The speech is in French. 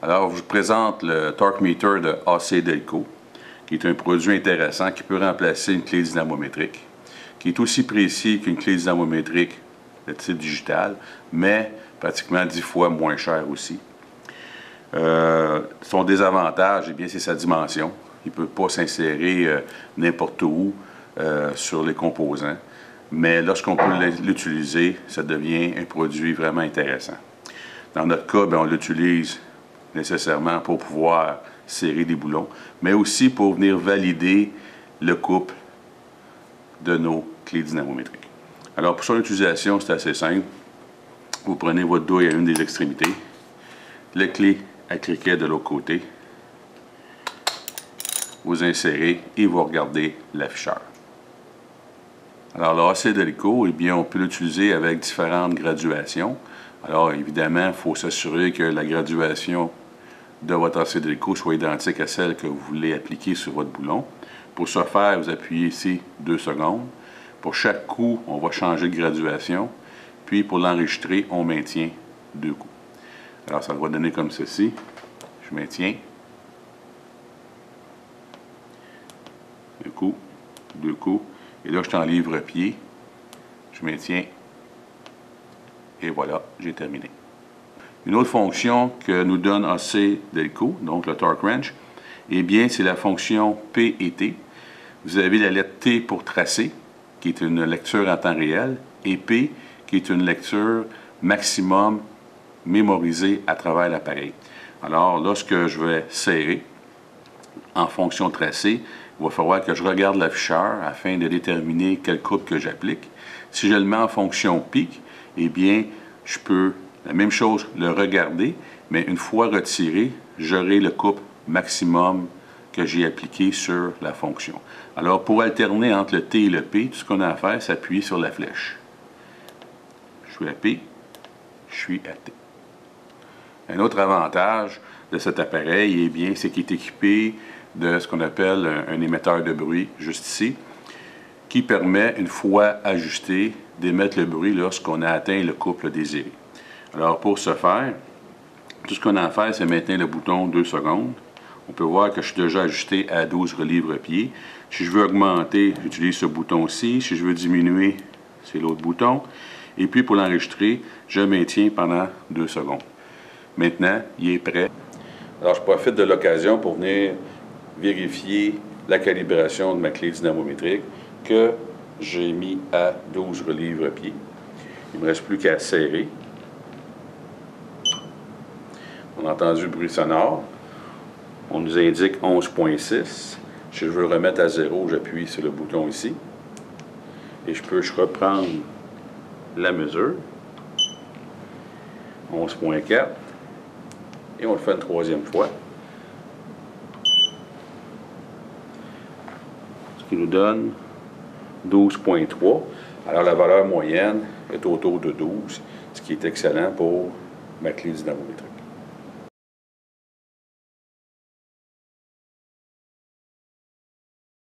Alors, je vous présente le Torque Meter de AC Delco, qui est un produit intéressant qui peut remplacer une clé dynamométrique, qui est aussi précis qu'une clé dynamométrique de type digital, mais pratiquement 10 fois moins cher aussi. Son désavantage, eh bien, c'est sa dimension. Il ne peut pas s'insérer n'importe où sur les composants, mais lorsqu'on peut l'utiliser, ça devient un produit vraiment intéressant. Dans notre cas, bien, on l'utilise nécessairement pour pouvoir serrer des boulons, mais aussi pour venir valider le couple de nos clés dynamométriques. Alors, pour son utilisation, c'est assez simple. Vous prenez votre douille à une des extrémités, la clé à criquet de l'autre côté, vous insérez et vous regardez l'afficheur. Alors, le AC Delco, eh bien, on peut l'utiliser avec différentes graduations. Alors, évidemment, il faut s'assurer que la graduation de votre AC Delco soit identique à celle que vous voulez appliquer sur votre boulon. Pour ce faire, vous appuyez ici 2 secondes. Pour chaque coup, on va changer de graduation. Puis, pour l'enregistrer, on maintient 2 coups. Alors, ça va donner comme ceci. Je maintiens. 1 coup, 2 coups. Et là, je suis en livre-pied. Je maintiens. Et voilà, j'ai terminé. Une autre fonction que nous donne AC Delco, donc le Torque Wrench, eh bien, c'est la fonction P et T. Vous avez la lettre T pour tracer, qui est une lecture en temps réel, et P, qui est une lecture maximum mémorisée à travers l'appareil. Alors, lorsque je vais serrer en fonction tracée, il va falloir que je regarde l'afficheur afin de déterminer quel couple que j'applique. Si je le mets en fonction pic, eh bien, je peux, la même chose, le regarder, mais une fois retiré, j'aurai le couple maximum que j'ai appliqué sur la fonction. Alors, pour alterner entre le T et le P, tout ce qu'on a à faire, c'est appuyer sur la flèche. Je suis à P, je suis à T. Un autre avantage de cet appareil, eh bien, c'est qu'il est équipé de ce qu'on appelle un émetteur de bruit, juste ici, qui permet, une fois ajusté, d'émettre le bruit lorsqu'on a atteint le couple désiré. Alors, pour ce faire, tout ce qu'on a à faire, c'est maintenir le bouton 2 secondes. On peut voir que je suis déjà ajusté à 12 livres-pieds. Si je veux augmenter, j'utilise ce bouton-ci. Si je veux diminuer, c'est l'autre bouton. Et puis, pour l'enregistrer, je maintiens pendant 2 secondes. Maintenant, il est prêt. Alors, je profite de l'occasion pour venir vérifier la calibration de ma clé dynamométrique que j'ai mis à 12 livres-pieds. Il ne me reste plus qu'à serrer. On a entendu le bruit sonore. On nous indique 11.6. Si je veux remettre à 0, j'appuie sur le bouton ici. Et je peux reprendre la mesure. 11.4. Et on le fait une 3e fois. Ce qui nous donne 12.3. Alors la valeur moyenne est autour de 12, ce qui est excellent pour ma clé dynamométrique.